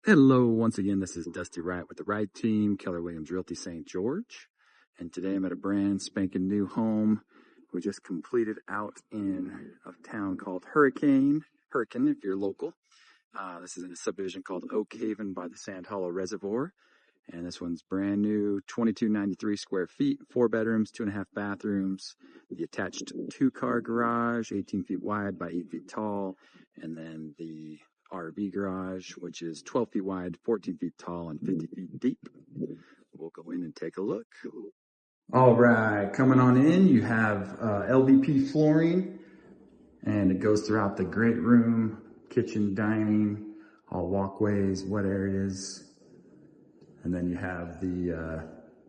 Hello, once again, this is Dusty Wright with the Wright team, Keller Williams Realty St. George. And today I'm at a brand spanking new home we just completed out in a town called Hurricane, if you're local. This is in a subdivision called Oak Haven by the Sand Hollow Reservoir. And this one's brand new, 2293 square feet, 4 bedrooms, 2.5 bathrooms, the attached 2-car garage, 18 feet wide by 8 feet tall, and then the RV garage, which is 12 feet wide, 14 feet tall, and 50 feet deep. We'll go in and take a look. All right, coming on in, you have LVP flooring, and it goes throughout the great room, kitchen, dining, all walkways, wet areas. And then you have the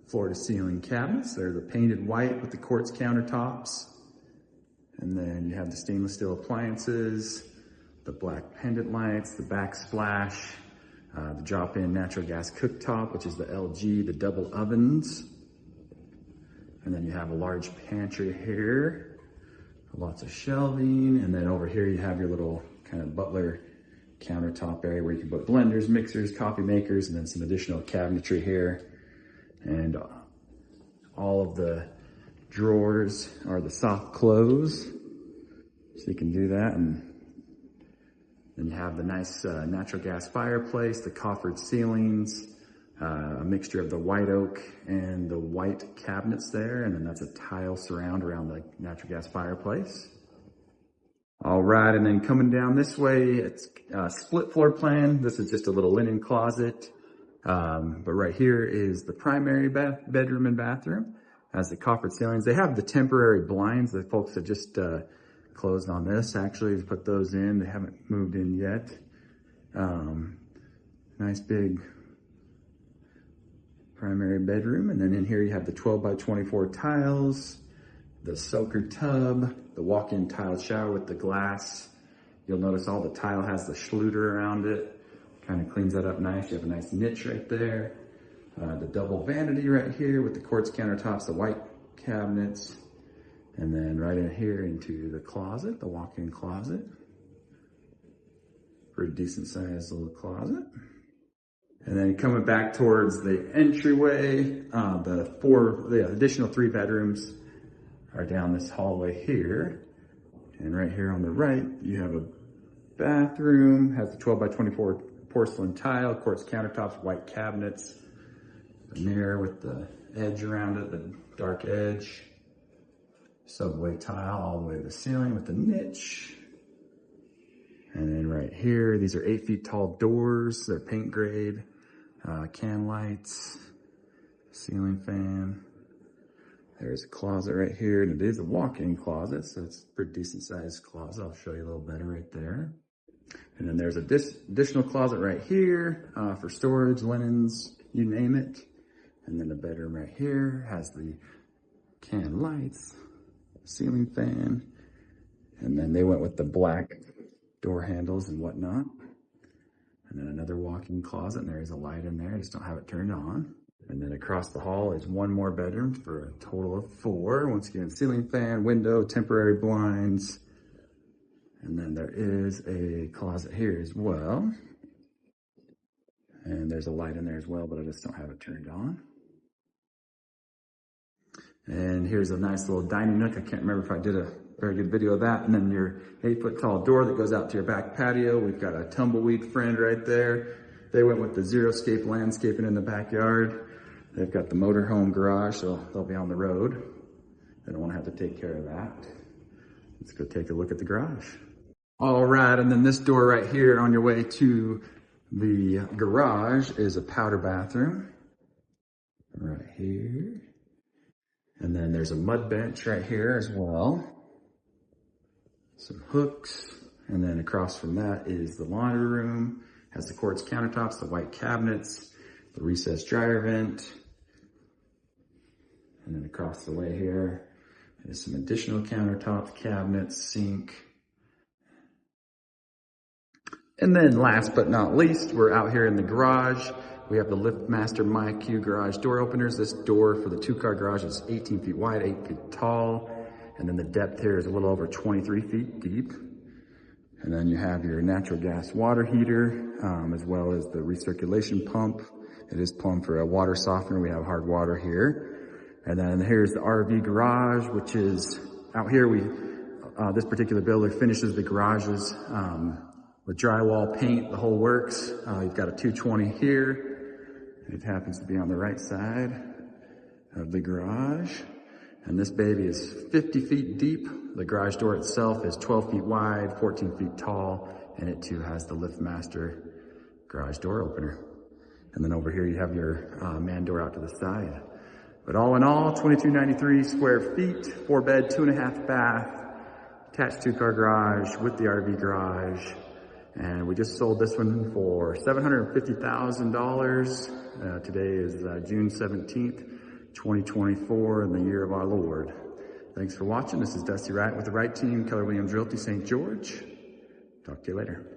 floor-to-ceiling cabinets. They're the painted white with the quartz countertops. And then you have the stainless steel appliances, the black pendant lights, the backsplash, the drop-in natural gas cooktop, which is the LG, the double ovens. And then you have a large pantry here, lots of shelving. And then over here you have your little kind of butler countertop area where you can put blenders, mixers, coffee makers, and then some additional cabinetry here. And all of the drawers are the soft close, so you can do that. And then you have the nice natural gas fireplace, the coffered ceilings, a mixture of the white oak and the white cabinets there, and then that's a tile surround around the natural gas fireplace. All right, and then coming down this way, it's a split floor plan. This is just a little linen closet. But right here is the primary bedroom and bathroom. Has the coffered ceilings. They have the temporary blinds that folks have just closed on this. Actually, put those in. They haven't moved in yet. Nice big primary bedroom. And then in here you have the 12 by 24 tiles, the soaker tub, the walk-in tile shower with the glass. You'll notice all the tile has the schluter around it. Kind of cleans that up nice. You have a nice niche right there. The double vanity right here with the quartz countertops, the white cabinets. And then right in here into the closet, the walk-in closet. Pretty decent sized little closet. And then coming back towards the entryway, the additional 3 bedrooms are down this hallway here. And right here on the right, you have a bathroom, has the 12 by 24 porcelain tile, quartz countertops, white cabinets, a mirror with the edge around it, the dark edge, subway tile all the way to the ceiling with the niche. And then right here, these are 8 feet tall doors. They're paint grade, can lights, ceiling fan. There's a closet right here, and it is a walk-in closet, so it's a pretty decent sized closet. I'll show you a little better right there. And then there's a additional closet right here for storage, linens, you name it. And then the bedroom right here has the can lights, ceiling fan, and then they went with the black door handles and whatnot. And then another walk-in closet, and there is a light in there, I just don't have it turned on. And then across the hall is 1 more bedroom for a total of 4. Once again, ceiling fan, window, temporary blinds. And then there is a closet here as well. And there's a light in there as well, but I just don't have it turned on. And here's a nice little dining nook. I can't remember if I did a very good video of that. And then your 8 foot tall door that goes out to your back patio. We've got a tumbleweed friend right there. They went with the xeriscape landscaping in the backyard. They've got the motorhome garage, so they'll be on the road. They don't want to have to take care of that. Let's go take a look at the garage. All right, and then this door right here on your way to the garage is a powder bathroom. Right here. And then there's a mud bench right here as well. Some hooks. And then across from that is the laundry room. Has the quartz countertops, the white cabinets, the recessed dryer vent. And then across the way here is some additional countertops, cabinets, sink. And then last but not least, we're out here in the garage. We have the LiftMaster MyQ garage door openers. This door for the 2-car garage is 18 feet wide, 8 feet tall. And then the depth here is a little over 23 feet deep. And then you have your natural gas water heater, as well as the recirculation pump. It is plumbed for a water softener. We have hard water here. And then here's the RV garage, which is out here. This particular builder finishes the garages with drywall, paint, the whole works. You've got a 220 here. It happens to be on the right side of the garage. And this baby is 50 feet deep. The garage door itself is 12 feet wide, 14 feet tall, and it too has the LiftMaster garage door opener. And then over here you have your man door out to the side. But all in all, 2293 square feet, 4-bed, 2.5 bath, attached 2-car garage with the RV garage. And we just sold this one for $750,000. Today is June 17th. 2024 in the year of our Lord. Thanks for watching. This is Dusty Wright with the Wright team, Keller Williams Realty, St. George. Talk to you later.